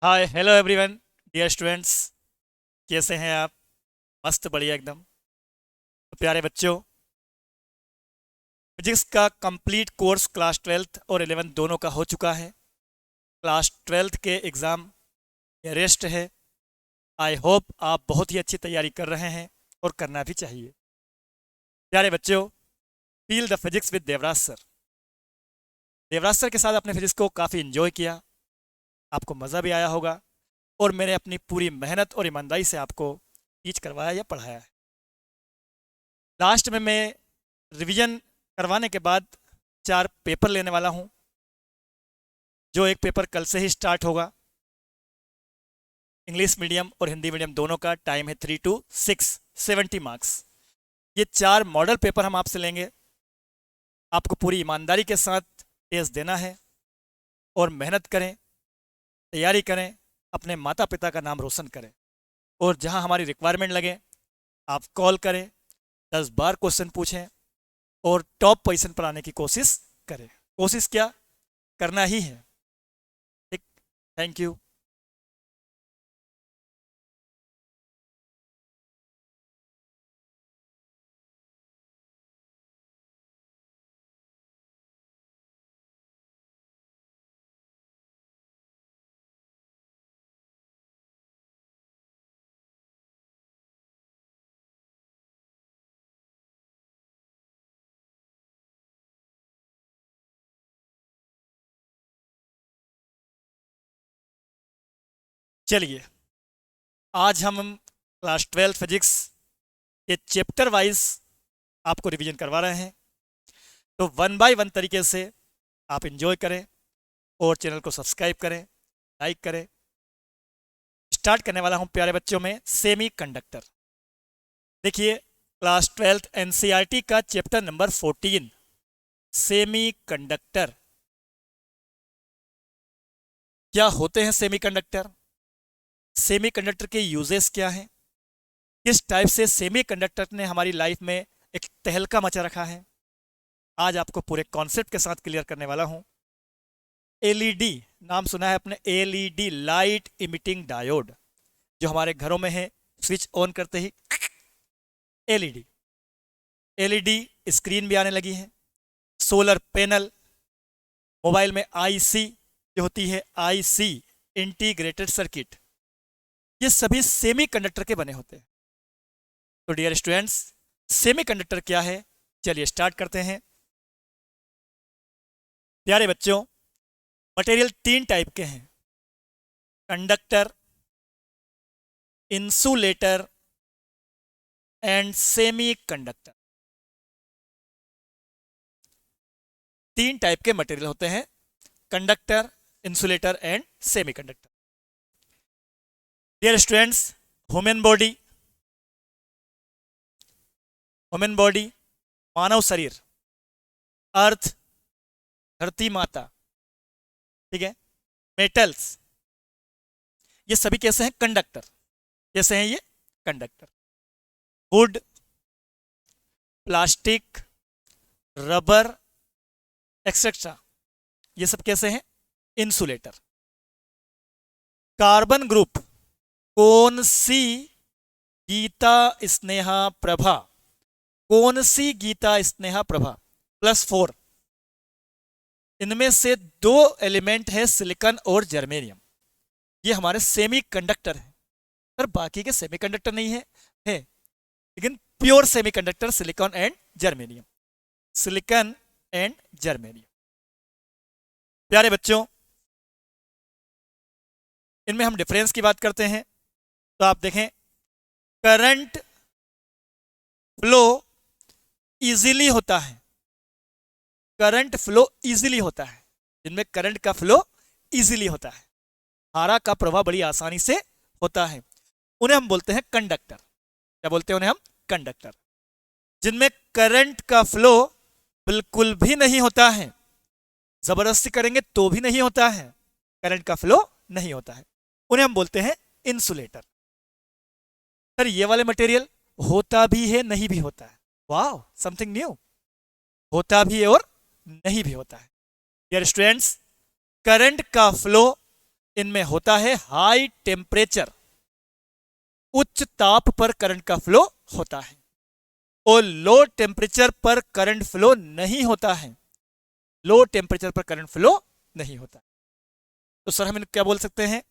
हाय hello everyone dear students. कैसे हैं आप? मस्त बढ़िया एकदम। तो प्यारे बच्चों, फिजिक्स का कंप्लीट कोर्स क्लास 12th और 11th दोनों का हो चुका है। क्लास 12th के एग्ज़ाम रेस्ट है। आई होप आप बहुत ही अच्छी तैयारी कर रहे हैं और करना भी चाहिए। प्यारे बच्चों, feel the physics with Devraj sir. Devraj sir के साथ अपने फिजिक्स को काफ़ी इन्जॉय किया, आपको मज़ा भी आया होगा और मैंने अपनी पूरी मेहनत और ईमानदारी से आपको टीच करवाया या पढ़ाया है। लास्ट में मैं रिवीजन करवाने के बाद 4 पेपर लेने वाला हूँ, जो एक पेपर कल से ही स्टार्ट होगा। इंग्लिश मीडियम और हिंदी मीडियम दोनों का टाइम है 3 to 6, 70 मार्क्स। ये 4 मॉडल पेपर हम आपसे लेंगे। आपको पूरी ईमानदारी के साथ टेस्ट देना है और मेहनत करें, तैयारी करें, अपने माता पिता का नाम रोशन करें और जहाँ हमारी रिक्वायरमेंट लगे आप कॉल करें, 10 बार क्वेश्चन पूछें और टॉप पोजीशन पर आने की कोशिश करें। कोशिश क्या करना ही है। ठीक। Thank you. चलिए, आज हम क्लास 12 फिजिक्स के चैप्टर वाइज आपको रिवीजन करवा रहे हैं। तो वन बाय वन तरीके से आप इंजॉय करें और चैनल को सब्सक्राइब करें, लाइक करें। स्टार्ट करने वाला हूं प्यारे बच्चों में सेमी कंडक्टर। देखिए, क्लास 12 एनसीईआरटी का चैप्टर नंबर 14 सेमी कंडक्टर। क्या होते हैं सेमी कंडक्टर? सेमी कंडक्टर के यूजेस क्या हैं? किस टाइप से सेमी कंडक्टर ने हमारी लाइफ में एक तहलका मचा रखा है, आज आपको पूरे कॉन्सेप्ट के साथ क्लियर करने वाला हूं। एलईडी नाम सुना है आपने? एलईडी, लाइट इमिटिंग डायोड, जो हमारे घरों में है। स्विच ऑन करते ही एलईडी। एलईडी स्क्रीन भी आने लगी है। सोलर पैनल, मोबाइल में आईसी जो होती है, आईसी इंटीग्रेटेड सर्किट, ये सभी सेमी कंडक्टर के बने होते हैं। तो डियर स्टूडेंट्स, सेमी कंडक्टर क्या है, चलिए स्टार्ट करते हैं। प्यारे बच्चों, मटेरियल 3 टाइप के हैं: conductor, insulator and semiconductor. 3 type के मटेरियल होते हैं: conductor, insulator and semiconductor. Dear students, human body, human body मानव शरीर, अर्थ धरती माता, ठीक है, मेटल्स, ये सभी कैसे हैं? कंडक्टर। कैसे हैं ये? Conductor. Would, plastic, rubber etcetera, ये सब कैसे हैं? इंसुलेटर। कार्बन ग्रुप, कौन सी गीता स्नेहा प्रभा, कौन सी गीता स्नेहा प्रभा +4, इनमें से 2 एलिमेंट है सिलिकॉन और जर्मेनियम। ये हमारे सेमी कंडक्टर है। सर बाकी के सेमी कंडक्टर नहीं है, लेकिन pure semi conductor silicon and germanium, silicon and germanium. प्यारे बच्चों, इनमें हम डिफरेंस की बात करते हैं तो आप देखें, करंट फ्लो इजीली होता है, करंट फ्लो इजीली होता है, जिनमें करंट का फ्लो इजीली होता है, धारा का प्रवाह बड़ी आसानी से होता है, उन्हें हम बोलते हैं कंडक्टर। क्या बोलते हैं उन्हें हम? कंडक्टर। जिनमें करंट का फ्लो बिल्कुल भी नहीं होता है, जबरदस्ती करेंगे तो भी नहीं होता है, करंट का फ्लो नहीं होता है, उन्हें हम बोलते हैं इंसुलेटर। सर ये वाले मटेरियल होता भी है नहीं भी होता है? वाह, समथिंग न्यू। होता भी है और नहीं भी होता है। डियर स्टूडेंट्स, करंट का फ्लो इनमें होता है हाई टेम्परेचर, उच्च ताप पर करंट का फ्लो होता है, और लो टेम्परेचर पर करंट फ्लो नहीं होता है। लो टेम्परेचर पर करंट फ्लो नहीं होता। तो सर हम इन्हें क्या बोल सकते हैं?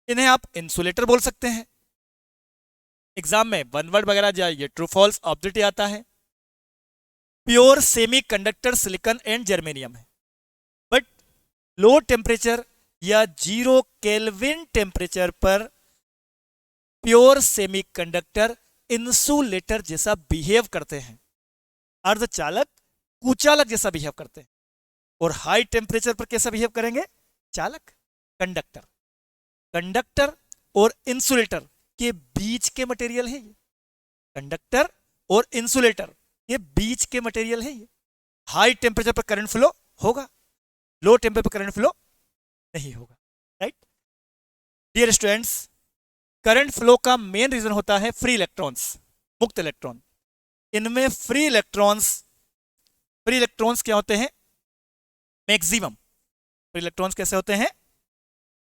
इन्हें आप इंसुलेटर बोल सकते हैं। एग्जाम में वन वर्ड वगैरह जाइए, ट्रू फॉल्स ऑब्जेक्टिव आता है। Pure semi conductor silicon and germanium है, बट लो टेम्परेचर या 0 केल्विन टेम्परेचर पर प्योर सेमीकंडक्टर इंसुलेटर जैसा बिहेव करते हैं, अर्धचालक कुचालक जैसा बिहेव करते हैं। और हाई टेम्परेचर पर कैसा बिहेव करेंगे? चालक, कंडक्टर। कंडक्टर और इंसुलेटर के बीच के मटेरियल है ये। कंडक्टर और इंसुलेटर ये बीच के मटेरियल है ये। हाई टेम्परेचर पर करंट फ्लो होगा, लो टेम्परेचर पर करंट फ्लो नहीं होगा। Right dear students, current flow का मेन रीजन होता है फ्री इलेक्ट्रॉन्स, मुक्त इलेक्ट्रॉन। इनमें फ्री इलेक्ट्रॉन्स क्या होते हैं? मैक्सिमम। फ्री इलेक्ट्रॉन्स कैसे होते हैं?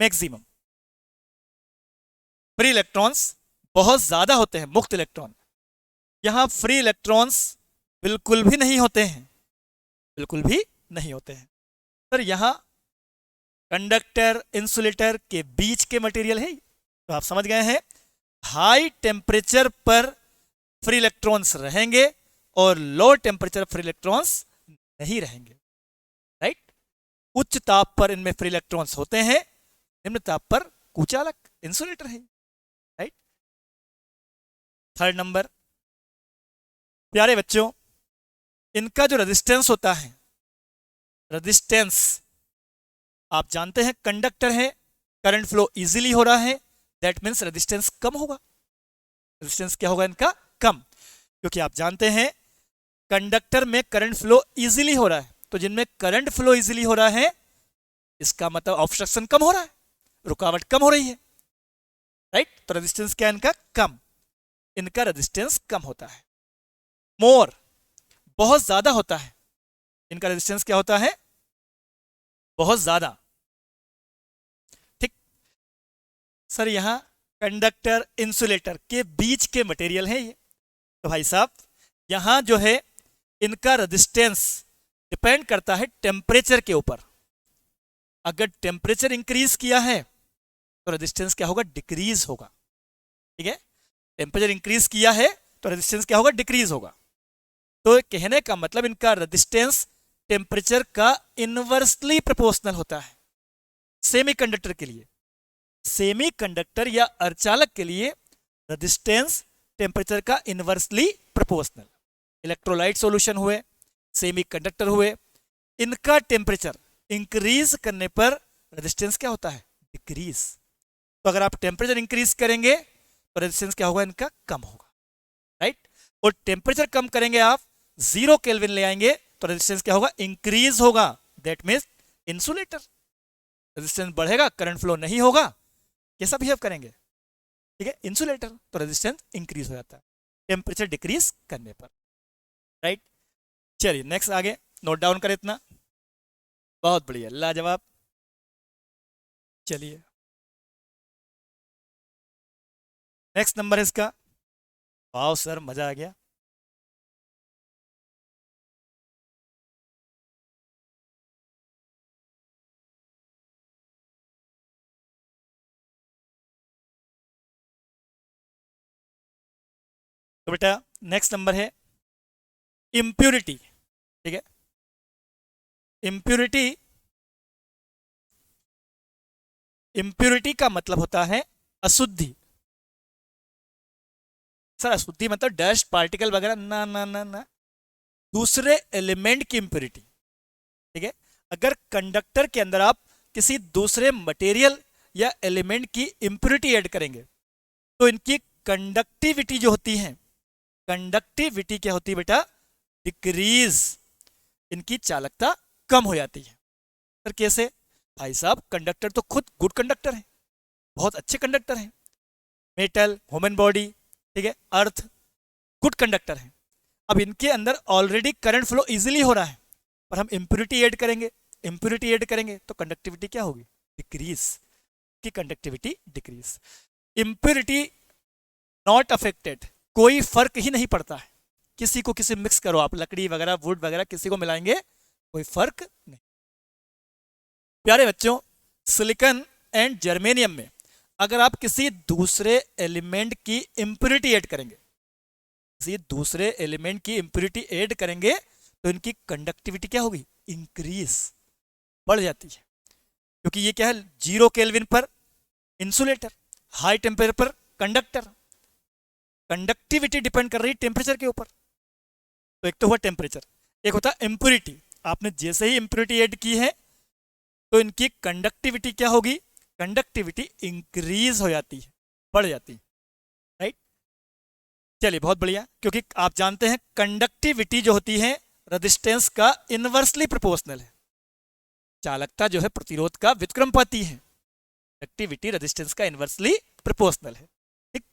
मैक्सिमम। फ्री इलेक्ट्रॉन्स बहुत ज्यादा होते हैं, मुक्त इलेक्ट्रॉन। यहां फ्री इलेक्ट्रॉन्स बिल्कुल भी नहीं होते हैं, बिल्कुल भी नहीं होते हैं। सर यहां कंडक्टर इंसुलेटर के बीच के मटेरियल है, तो आप समझ गए हैं हाई टेम्परेचर पर फ्री इलेक्ट्रॉन्स रहेंगे और लो टेम्परेचर फ्री इलेक्ट्रॉन्स नहीं रहेंगे। राइट उच्च ताप पर इनमें फ्री इलेक्ट्रॉन्स होते हैं, निम्न ताप पर कुचालक इंसुलेटर है। राइट थर्ड नंबर, प्यारे बच्चों, इनका जो रेजिस्टेंस होता है, रेजिस्टेंस आप जानते हैं कंडक्टर है, करंट फ्लो इजीली हो रहा है, दैट मीन्स रेजिस्टेंस कम होगा। रेजिस्टेंस क्या होगा इनका? कम, क्योंकि आप जानते हैं कंडक्टर में करंट फ्लो इजीली हो रहा है, तो जिनमें करंट फ्लो इजीली हो रहा है इसका मतलब ऑब्स्ट्रक्शन कम हो रहा है, रुकावट कम हो रही है। राइट तो रेजिस्टेंस क्या है इनका? कम। इनका रेजिस्टेंस कम होता है। मोर बहुत ज्यादा होता है, इनका रेजिस्टेंस क्या होता है? बहुत ज्यादा। ठीक सर, यहां कंडक्टर इंसुलेटर के बीच के मटेरियल है ये, तो भाई साहब यहां जो है इनका रेजिस्टेंस डिपेंड करता है टेम्परेचर के ऊपर। अगर टेम्परेचर इंक्रीज किया है तो रेजिस्टेंस क्या होगा? डिक्रीज होगा। ठीक है, टेम्परेचर इंक्रीज किया है तो रेजिस्टेंस क्या होगा? डिक्रीज होगा। तो कहने का मतलब इनका रेजिस्टेंस टेम्परेचर का इनवर्सली प्रोपोर्शनल होता है। सेमीकंडक्टर के लिए, सेमीकंडक्टर या अर्धचालक के लिए रेजिस्टेंस टेम्परेचर का इनवर्सली प्रोपोर्शनल। इलेक्ट्रोलाइट सॉल्यूशन हुए, सेमीकंडक्टर हुए, इनका टेम्परेचर इंक्रीज करने पर रेजिस्टेंस क्या होता है? डिक्रीज। तो अगर आप टेम्परेचर इंक्रीज करेंगे तो रेजिस्टेंस क्या होगा इनका? कम होगा। राइट और टेम्परेचर कम करेंगे आप, 0 केल्विन ले आएंगे तो रेजिस्टेंस क्या होगा? इंक्रीज होगा। That means insulator. रेजिस्टेंस बढ़ेगा, करंट फ्लो नहीं होगा, कैसा बिहेव करेंगे? ठीक है, इंसुलेटर। तो रेजिस्टेंस इंक्रीज हो जाता है टेम्परेचर डिक्रीज करने पर। राइट चलिए नेक्स्ट आगे नोट डाउन करें इतना। बहुत बढ़िया, लाजवाब। चलिए नेक्स्ट नंबर है इसका। वाह सर मजा आ गया। तो बेटा नेक्स्ट नंबर है इम्प्यूरिटी। ठीक है, इम्प्यूरिटी, इम्प्यूरिटी का मतलब होता है अशुद्धि। सर अशुद्धि मतलब डस्ट पार्टिकल वगैरह? ना ना ना ना, दूसरे एलिमेंट की इम्प्यूरिटी। ठीक है, अगर कंडक्टर के अंदर आप किसी दूसरे मटेरियल या एलिमेंट की इम्प्यूरिटी ऐड करेंगे तो इनकी कंडक्टिविटी जो होती है, कंडक्टिविटी क्या होती है बेटा? डिक्रीज। इनकी चालकता कम हो जाती है। सर कैसे? भाई साहब कंडक्टर तो खुद गुड कंडक्टर है, बहुत अच्छे कंडक्टर हैं। मेटल, ह्यूमन बॉडी, ठीक है, अर्थ, गुड कंडक्टर है। अब इनके अंदर ऑलरेडी करंट फ्लो इजीली हो रहा है, पर हम इम्प्यूरिटी ऐड करेंगे, इम्प्यूरिटी ऐड करेंगे तो कंडक्टिविटी क्या होगी? डिक्रीज। की conductivity decrease. Impurity not affected, कोई फर्क ही नहीं पड़ता है, किसी को किसी मिक्स करो आप, लकड़ी वगैरह वुड वगैरह किसी को मिलाएंगे कोई फर्क नहीं। प्यारे बच्चों, सिलिकॉन एंड जर्मेनियम में अगर आप किसी दूसरे एलिमेंट की इम्प्योरिटी ऐड करेंगे, किसी दूसरे एलिमेंट की इम्प्योरिटी ऐड करेंगे तो इनकी कंडक्टिविटी क्या होगी, इंक्रीज, बढ़ जाती है। क्योंकि ये क्या है, 0 केल्विन पर इंसुलेटर, हाई टेम्परेचर पर कंडक्टर, कंडक्टिविटी डिपेंड कर रही है टेम्परेचर के ऊपर। तो एक तो हुआ टेम्परेचर, एक होता है इम्प्योरिटी। आपने जैसे ही इम्प्योरिटी ऐड की है तो इनकी कंडक्टिविटी क्या होगी, कंडक्टिविटी इंक्रीज हो जाती है, बढ़ जाती है, राइट। चलिए बहुत बढ़िया, क्योंकि आप जानते हैं कंडक्टिविटी जो होती है रेजिस्टेंस का इनवर्सली प्रोपोर्शनल है। चालकता जो है प्रतिरोध का व्युत्क्रमपाती है, कंडक्टिविटी रेजिस्टेंस का इनवर्सली प्रोपोर्शनल है, ठीक।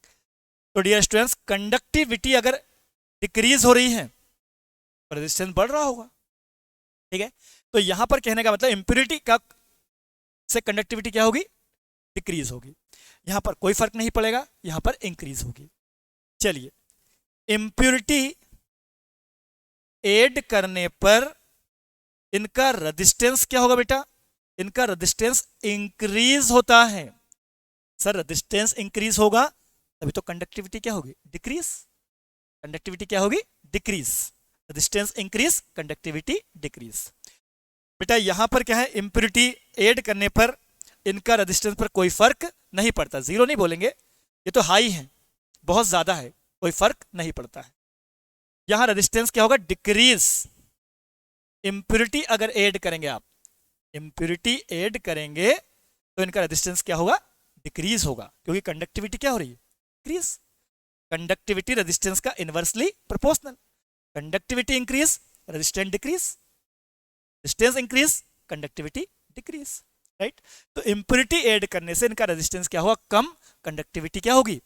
तो डियर स्टूडेंट्स, कंडक्टिविटी अगर डिक्रीज हो रही है तो रेजिस्टेंस बढ़ रहा होगा, ठीक है। तो यहां पर कहने का मतलब इम्प्योरिटी का से कंडक्टिविटी क्या होगी, डिक्रीज होगी। यहां पर कोई फर्क नहीं पड़ेगा, यहां पर इंक्रीज होगी। चलिए, इम्प्योरिटी ऐड करने पर इनका रेजिस्टेंस क्या होगा बेटा, इनका रेजिस्टेंस इंक्रीज होता है। सर रेजिस्टेंस इंक्रीज होगा तभी तो कंडक्टिविटी क्या होगी, डिक्रीज। कंडक्टिविटी क्या होगी, decrease. Resistance increase, conductivity decrease. बेटा यहां पर क्या है, इम्प्योरिटी ऐड करने पर इनका रेजिस्टेंस पर कोई फर्क नहीं पड़ता, जीरो नहीं बोलेंगे, ये तो हाई है, बहुत ज्यादा है, कोई फर्क नहीं पड़ता है। यहां रेजिस्टेंस क्या होगा, डिक्रीज। इम्प्योरिटी अगर ऐड करेंगे आप, इम्प्योरिटी ऐड करेंगे तो इनका रेजिस्टेंस क्या होगा, डिक्रीज होगा, क्योंकि कंडक्टिविटी क्या हो रही है, डिक्रीज। कंडक्टिविटी रेजिस्टेंस का inversely proportional, conductivity increase, resistance decrease, resistance increase, conductivity decrease, right. तो इम्प्योरिटी ऐड करने से इनका रेजिस्टेंस क्या होगा, कम, कंडक्टिविटी क्या होगी,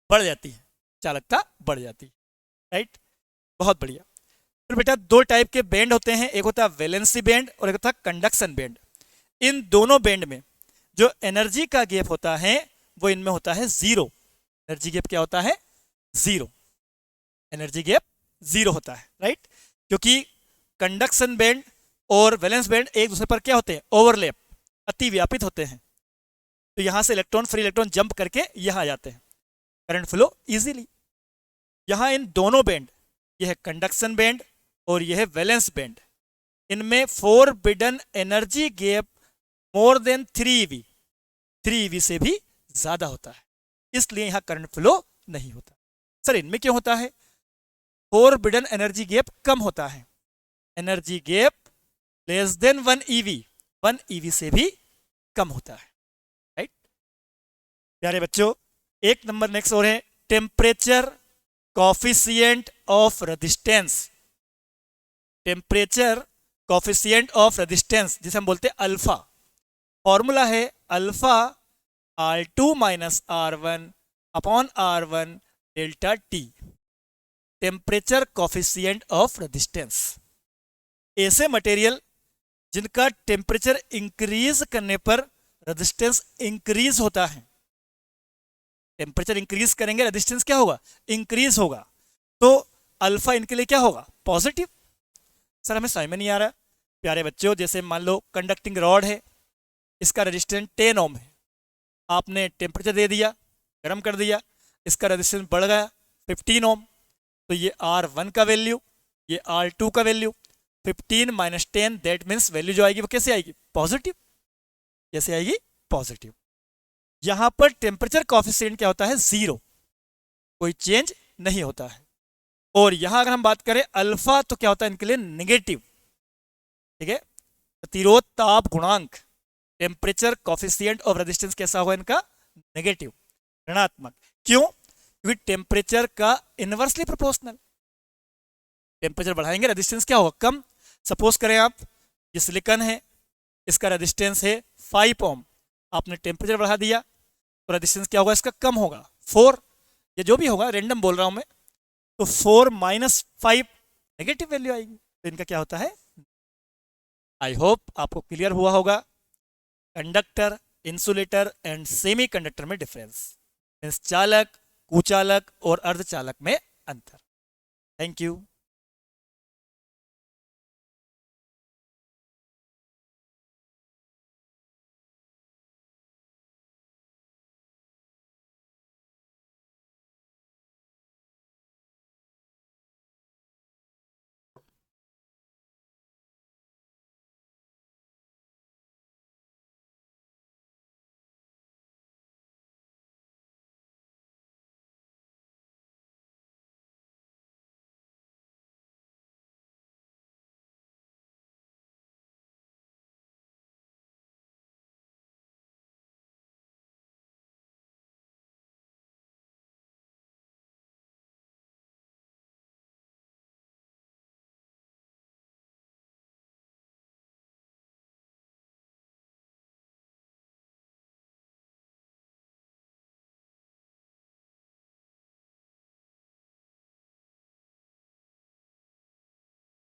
बढ़ जाती है, चालकता बढ़ जाती है, राइट। बहुत बढ़िया। फिर बेटा दो टाइप के बैंड होते हैं, एक होता है वैलेंसी बैंड और एक होता है कंडक्शन बैंड। इन दोनों बैंड में जो एनर्जी का गैप होता है वो इनमें होता है जीरो। एनर्जी गैप क्या होता है, जीरो, एनर्जी गैप जीरो होता है, राइट। क्योंकि कंडक्शन बैंड और वैलेंस बैंड एक दूसरे पर क्या होते हैं, ओवरलैप, अति व्यापित होते हैं। तो यहां से इलेक्ट्रॉन, फ्री इलेक्ट्रॉन जंप करके यहां आ जाते हैं, करंट फ्लो इजीली। यहां इन दोनों बैंड, यह है कंडक्शन बैंड और यह है वैलेंस बैंड, इनमें forbidden energy gap more than 3 eV, 3 eV से भी ज्यादा होता है, इसलिए यहां करंट फ्लो नहीं होता। सर इनमें क्यों होता है, फोरबिडन एनर्जी गैप कम होता है, energy gap less than 1 eV, 1 eV से भी कम होता है, राइट। प्यारे बच्चों, एक नंबर नेक्स्ट और है temperature coefficient of resistance. Temperature coefficient of resistance जिसे हम बोलते हैं अल्फा, फॉर्मूला है alpha R2 minus R1 upon R1 delta T. Temperature coefficient of resistance, ऐसे मटेरियल जिनका टेम्परेचर इंक्रीज करने पर रेजिस्टेंस इंक्रीज होता है। टेम्परेचर इंक्रीज करेंगे रेजिस्टेंस क्या होगा, इंक्रीज होगा, तो अल्फा इनके लिए क्या होगा, पॉजिटिव। सर हमें समझ में नहीं आ रहा। प्यारे बच्चों, जैसे मान लो कंडक्टिंग रॉड है, इसका रेजिस्टेंस 10 ओम है, आपने टेम्परेचर दे दिया, गर्म कर दिया, इसका रेजिस्टेंस बढ़ गया 15 ओम, तो ये R1 का वैल्यू, ये R2 का value, 15 minus 10 that means value जो आएगी वो कैसे आएगी, पॉजिटिव। कैसे आएगी, पॉजिटिव। यहां पर टेम्परेचर कोफिशिएंट क्या होता है, जीरो, कोई चेंज नहीं होता है। और यहां अगर हम बात करें अल्फा तो क्या होता है इनके लिए, नेगेटिव, ठीक है। प्रतिरोध ताप गुणांक, टेम्परेचर कोफिशिएंट ऑफ रेजिस्टेंस कैसा होगा इनका, नेगेटिव, ऋणात्मक। क्यों, क्योंकि टेम्परेचर का इनवर्सली प्रोपोर्शनल, टेम्परेचर बढ़ाएंगे रेजिस्टेंस क्या होगा, कम। सपोज करें आप, ये सिलिकॉन है, इसका रेजिस्टेंस है 5 ओम, आपने टेम्परेचर बढ़ा दिया तो रेजिस्टेंस क्या होगा इसका, कम होगा 4, ये जो भी होगा रैंडम बोल रहा हूं मैं, तो 4 माइनस 5 नेगेटिव वैल्यू आएगी, तो इनका क्या होता है। आई होप आपको क्लियर हुआ होगा। कंडक्टर, इंसुलेटर एंड सेमीकंडक्टर में डिफरेंस, मीन्स चालक, कुचालक और अर्धचालक में अंतर। Thank you.